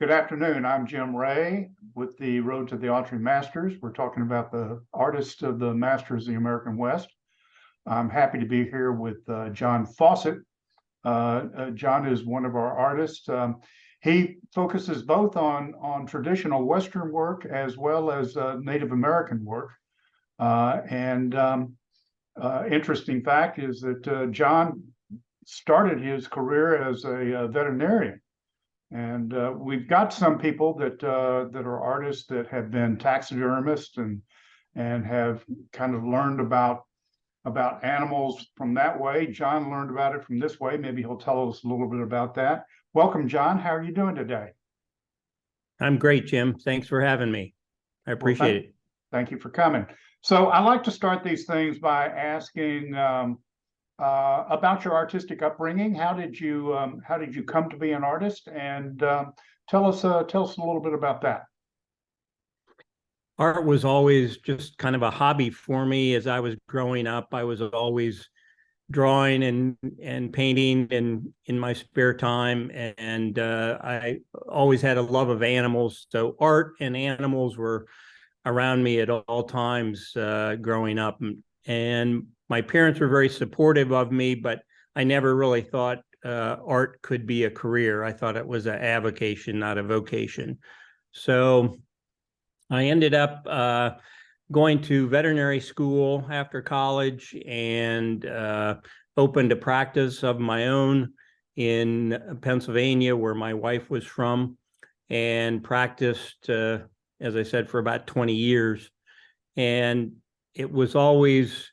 Good afternoon. I'm Jim Ray with the Road to the Autry Masters. We're talking about the artists of the Masters of the American West. I'm happy to be here with John Fawcett. John is one of our artists. He focuses both on traditional Western work as well as Native American work. Interesting fact is that John started his career as a veterinarian. And we've got some people that are artists that have been taxidermists and have kind of learned about animals from that way. John learned about it from this way. Maybe he'll tell us a little bit about that. Welcome, John. How are you doing today? I'm great, Jim. Thanks for having me. I appreciate it. Thank you for coming. So I like to start these things by asking about your artistic upbringing. How did you come to be an artist? And tell us a little bit about that. Art was always just kind of a hobby for me as I was growing up. I was always drawing and painting in my spare time, and I always had a love of animals. So art and animals were around me at all times growing up. And my parents were very supportive of me, but I never really thought art could be a career. I thought it was an avocation, not a vocation. So I ended up going to veterinary school after college and opened a practice of my own in Pennsylvania, where my wife was from, and practiced, as I said, for about 20 years. And it was always,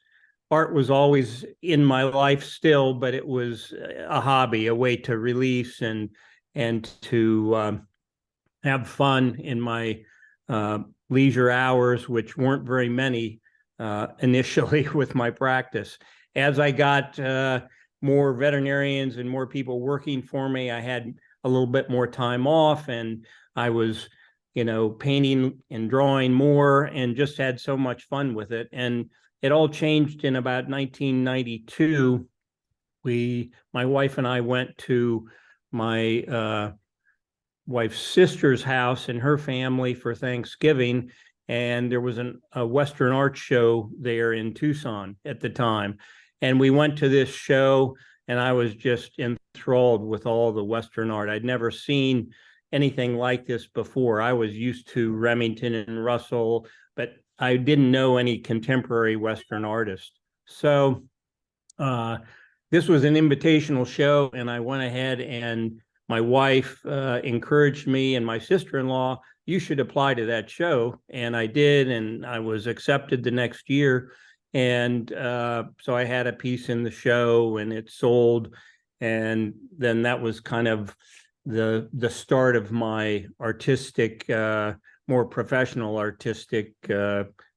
art was always in my life still, but it was a hobby, a way to release and to have fun in my leisure hours, which weren't very many initially with my practice. As I got more veterinarians and more people working for me, I had a little bit more time off, and I was, painting and drawing more and just had so much fun with it. And it all changed in about 1992. My wife and I went to my wife's sister's house and her family for Thanksgiving, and there was a Western art show there in Tucson at the time. And we went to this show, and I was just enthralled with all the Western art. I'd never seen anything like this before. I was used to Remington and Russell, but I didn't know any contemporary Western artists. So this was an invitational show, and I went ahead, and my wife encouraged me and my sister-in-law, you should apply to that show. And I did, and I was accepted the next year. And so I had a piece in the show, and it sold. And then that was kind of the start of my artistic, more professional artistic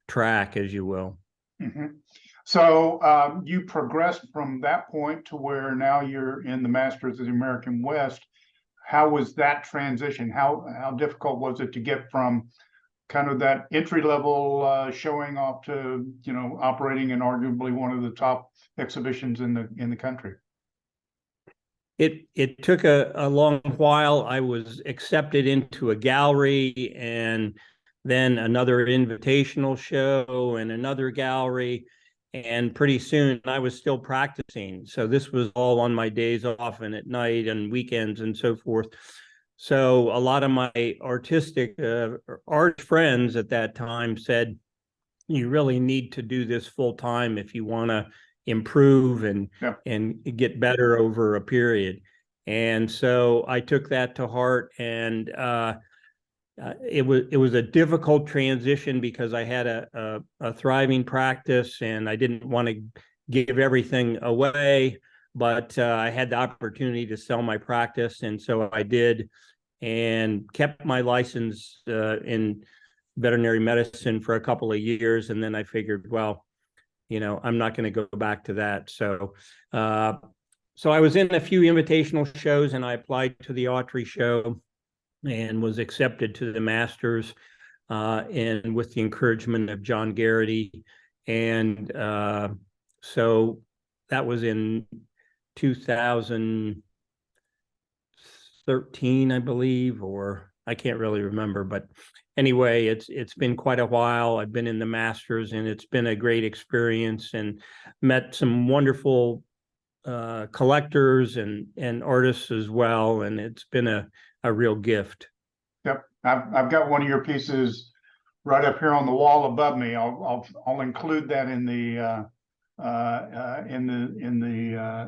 track, as you will. Mm-hmm. So you progressed from that point to where now you're in the Masters of the American West. How was that transition? How difficult was it to get from kind of that entry level showing off to operating in arguably one of the top exhibitions in the country? It took a long while. I was accepted into a gallery, and then another invitational show and another gallery. And pretty soon I was still practicing. So this was all on my days off and at night and weekends and so forth. So a lot of my artistic art friends at that time said, you really need to do this full time if you want to improve and get better over a period. And so I took that to heart, and it was a difficult transition because I had a thriving practice, and I didn't want to give everything away, but I had the opportunity to sell my practice, and so I did, and kept my license in veterinary medicine for a couple of years. And then I figured, well, I'm not going to go back to that. So I was in a few invitational shows, and I applied to the Autry show and was accepted to the Masters, and with the encouragement of John Garrity. And so that was in 2013, I believe, or I can't really remember, but anyway, it's been quite a while. I've been in the Masters, and it's been a great experience, and met some wonderful collectors and artists as well, and it's been a real gift. Yep, I've got one of your pieces right up here on the wall above me. I'll include that in the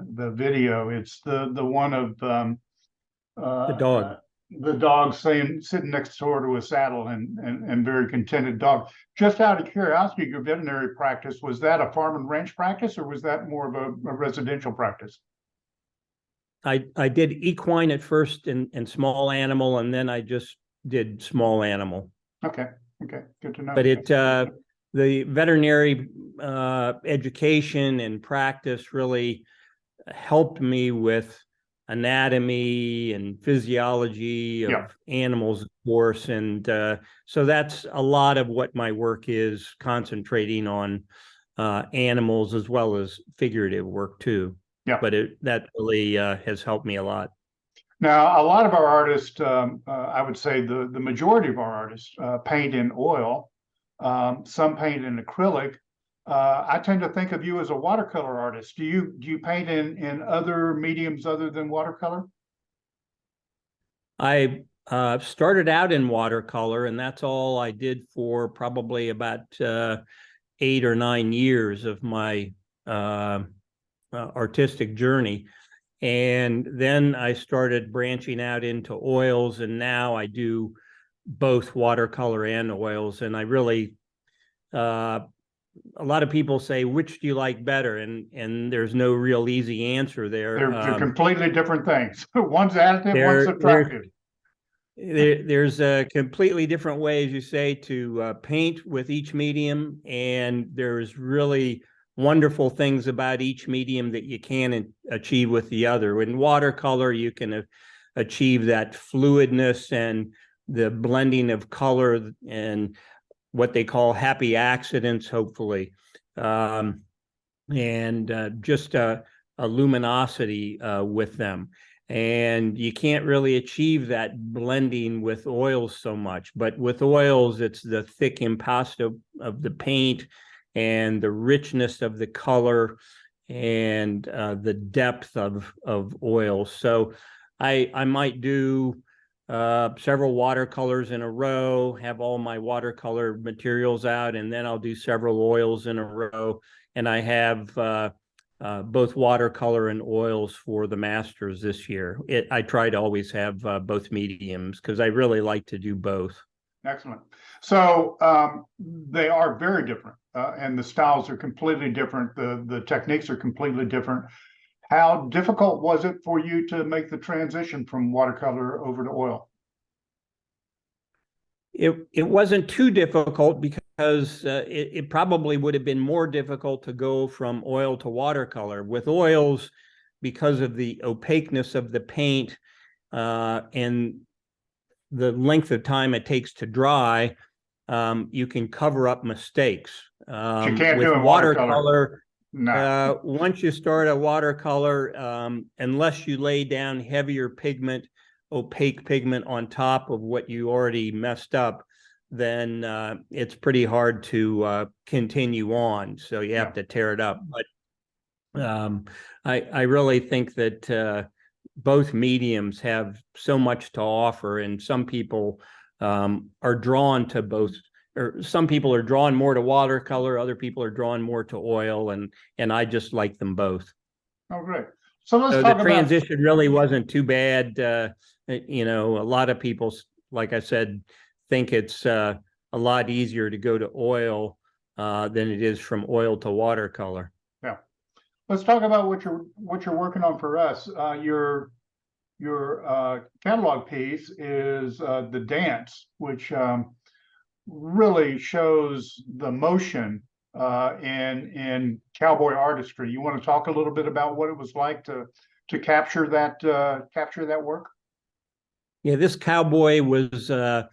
the video. It's the one of The dog. the dog sitting next door to a saddle, and very contented dog. Just out of curiosity, your veterinary practice, was that a farm and ranch practice, or was that more of a residential practice? I did equine at first and small animal, and then I just did small animal. Okay, good to know. But the veterinary education and practice really helped me with anatomy and physiology of animals, of course. And so that's a lot of what my work is, concentrating on animals as well as figurative work too. Yeah. But that really has helped me a lot. Now, a lot of our artists, I would say the majority of our artists paint in oil. Some paint in acrylic. I tend to think of you as a watercolor artist. Do you paint in other mediums other than watercolor? I started out in watercolor, and that's all I did for probably about 8 or 9 years of my artistic journey. And then I started branching out into oils, and now I do both watercolor and oils. And I really, a lot of people say, which do you like better? And there's no real easy answer there. They're completely different things. One's additive, one's subtractive. There's a completely different way, as you say, to paint with each medium, and there's really wonderful things about each medium that you can achieve with the other. In watercolor, you can achieve that fluidness and the blending of color and what they call happy accidents, hopefully, and just a luminosity with them. And you can't really achieve that blending with oils so much. But with oils, it's the thick impasto of the paint and the richness of the color and the depth of oils. So I might do several watercolors in a row, have all my watercolor materials out, and then I'll do several oils in a row. And I have both watercolor and oils for the Masters this year. I try to always have both mediums because I really like to do both. Excellent. So they are very different, and the styles are completely different. The techniques are completely different. How difficult was it for you to make the transition from watercolor over to oil? It wasn't too difficult because it probably would have been more difficult to go from oil to watercolor. With oils, because of the opaqueness of the paint and the length of time it takes to dry, you can cover up mistakes. You can't with do watercolor. No. Once you start a watercolor, unless you lay down heavier pigment, opaque pigment on top of what you already messed up, then it's pretty hard to continue on. So you have to tear it up. But I really think that both mediums have so much to offer, and some people are drawn to both. Or some people are drawn more to watercolor, other people are drawn more to oil, and I just like them both. Oh, great. So let's talk the about transition really wasn't too bad. A lot of people, like I said, think it's a lot easier to go to oil than it is from oil to watercolor. Yeah. Let's talk about what you're working on for us. Your catalog piece is the dance, which really shows the motion in cowboy artistry. You want to talk a little bit about what it was like to capture that work? Yeah, this cowboy was a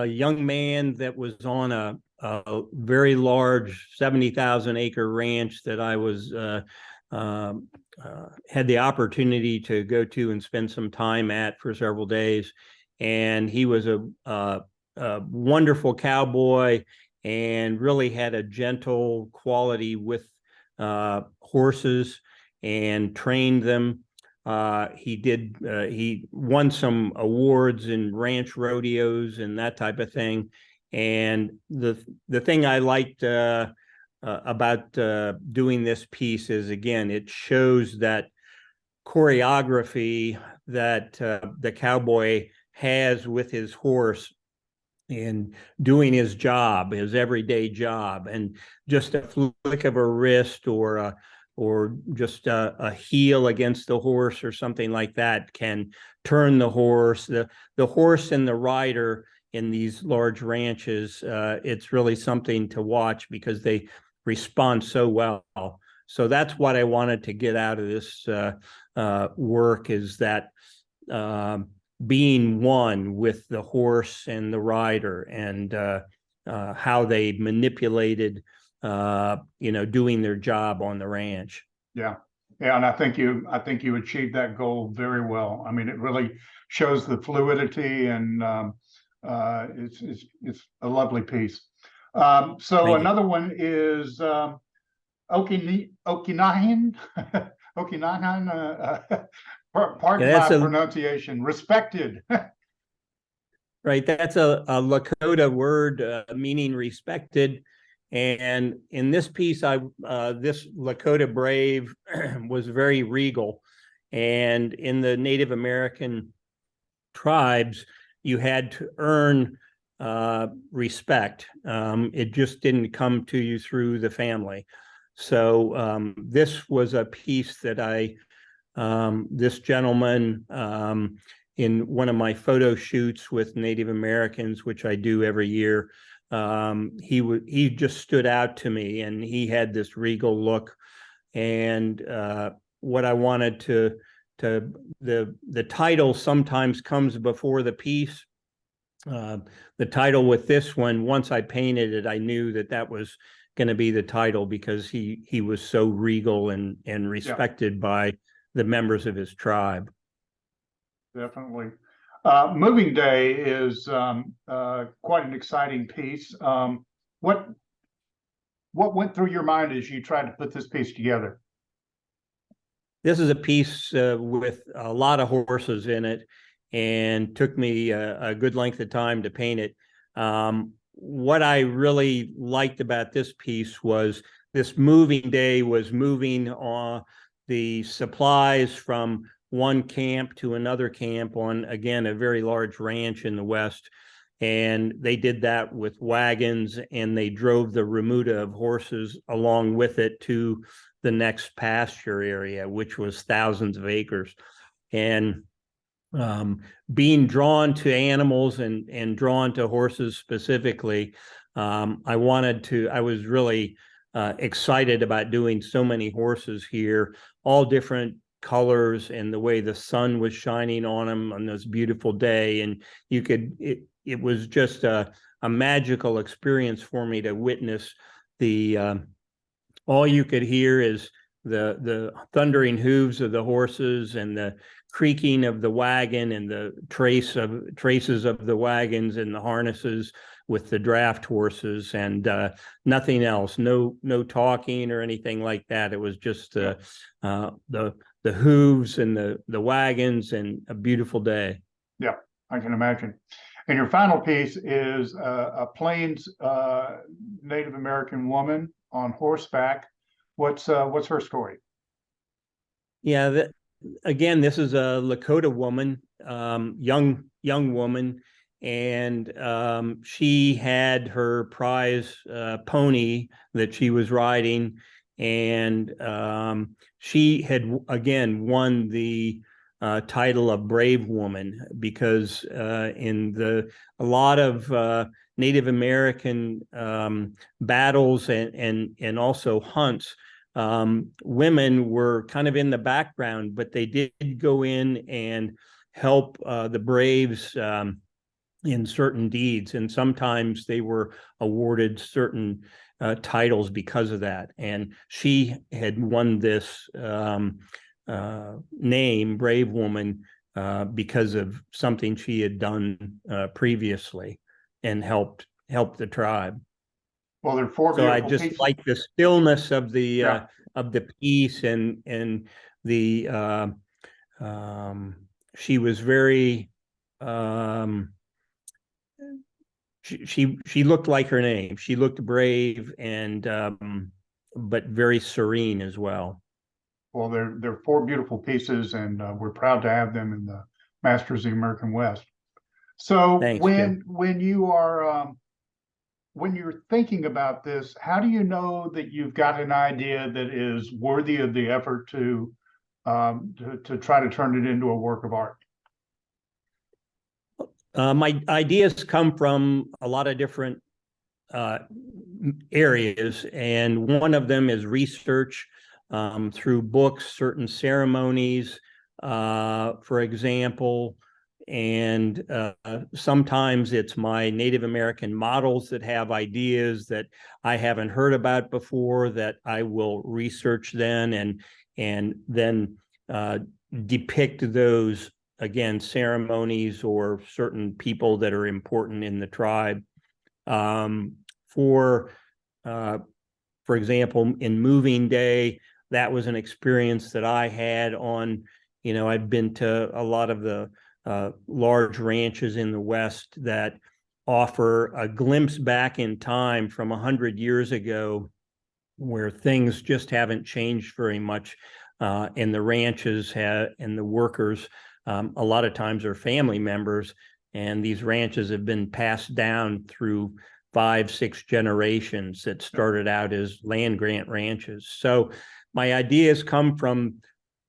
young man that was on a very large 70,000 acre ranch that I was had the opportunity to go to and spend some time at for several days. and he was a wonderful cowboy and really had a gentle quality with horses and trained them. He won some awards in ranch rodeos and that type of thing. And the thing I liked about doing this piece is, again, it shows that choreography that the cowboy has with his horse and doing his job, his everyday job, and just a flick of a wrist or just a heel against the horse or something like that can turn the horse. The horse and the rider in these large ranches, it's really something to watch because they respond so well. So that's what I wanted to get out of this work, is that being one with the horse and the rider, and how they manipulated, doing their job on the ranch. Yeah. Yeah, and I think you achieved that goal very well. I mean, it really shows the fluidity, and it's a lovely piece. So Thank you. another one is Okinawan. Okinawan. Pardon Yeah, my pronunciation. Respected. right. That's a Lakota word meaning respected. And in this piece, this Lakota brave was very regal. And in the Native American tribes, you had to earn respect. It just didn't come to you through the family. So this was a piece that this gentleman, in one of my photo shoots with Native Americans, which I do every year, he just stood out to me, and he had this regal look. And what I wanted the title sometimes comes before the piece. The title with this one, once I painted it, I knew that was going to be the title, because he was so regal and respected by the members of his tribe. Definitely. Moving Day is quite an exciting piece. What went through your mind as you tried to put this piece together? This is a piece with a lot of horses in it, and took me a good length of time to paint it. What I really liked about this piece was this moving day was moving the supplies from one camp to another camp on, again, a very large ranch in the West. And they did that with wagons, and they drove the remuda of horses along with it to the next pasture area, which was thousands of acres. And being drawn to animals and drawn to horses specifically, I was really excited about doing so many horses here, all different colors, and the way the sun was shining on them on this beautiful day. And it was just a magical experience for me to witness all you could hear is the thundering hooves of the horses, and the creaking of the wagon, and the traces of the wagons and the harnesses with the draft horses, and nothing else. No talking or anything like that. It was just the hooves and the wagons, and a beautiful day. Yeah, I can imagine. And your final piece is a Plains Native American woman on horseback. What's her story? Yeah, again, this is a Lakota woman, young woman, and she had her prize pony that she was riding, and she had again won the title of brave woman, because in a lot of Native American battles and also hunts, women were kind of in the background, but they did go in and help the braves in certain deeds, and sometimes they were awarded certain titles because of that. And she had won this name, brave woman, because of something she had done previously and helped the tribe. Well, there are four So I beautiful just pieces. like the stillness of Yeah. the piece, and the she was very she looked like her name. She looked brave and but very serene as well. Well, they're four beautiful pieces, and we're proud to have them in the Masters of the American West. So Thanks, Jim. when you're thinking about this, how do you know that you've got an idea that is worthy of the effort to try to turn it into a work of art? My ideas come from a lot of different areas, and one of them is research through books, certain ceremonies, for example, and sometimes it's my Native American models that have ideas that I haven't heard about before that I will research then and then depict those, again, ceremonies or certain people that are important in the tribe. For example, in moving day, that was an experience that I had on, I've been to a lot of the large ranches in the West that offer a glimpse back in time from 100 years ago, where things just haven't changed very much. And the ranches and the workers, a lot of times are family members, and these ranches have been passed down through 5-6 generations that started out as land grant ranches. So my ideas come from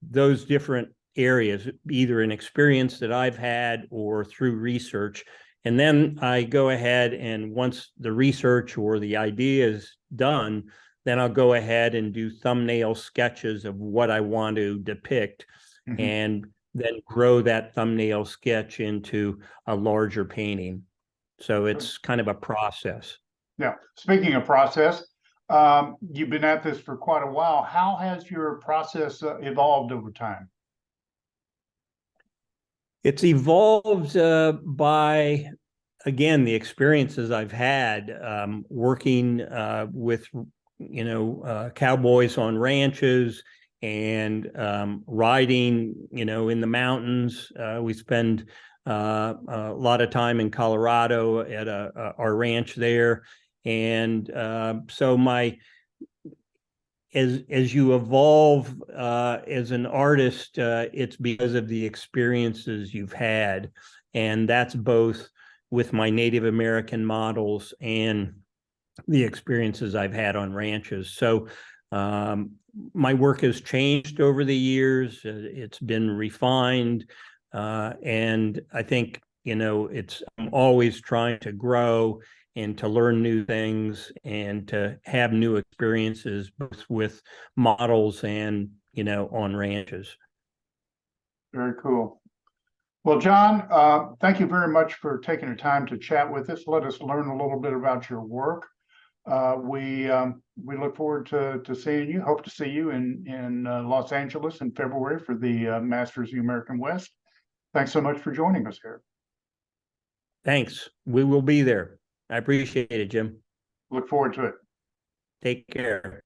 those different areas, either an experience that I've had or through research. And then I go ahead, and once the research or the idea is done, then I'll go ahead and do thumbnail sketches of what I want to depict, and then grow that thumbnail sketch into a larger painting. So it's kind of a process. Yeah. Speaking of process, you've been at this for quite a while. How has your process evolved over time? It's evolved by, again, the experiences I've had working with, cowboys on ranches and riding, in the mountains. We spend a lot of time in Colorado at our ranch there. And so as you evolve as an artist, it's because of the experiences you've had. And that's both with my Native American models and the experiences I've had on ranches. So my work has changed over the years. It's been refined. And I think, I'm always trying to grow and to learn new things and to have new experiences, both with models and, on ranches. Very cool. Well, John, thank you very much for taking the time to chat with us. Let us learn a little bit about your work. We look forward to seeing you. Hope to see you in Los Angeles in February for the Masters of the American West. Thanks so much for joining us here. Thanks. We will be there. I appreciate it, Jim. Look forward to it. Take care.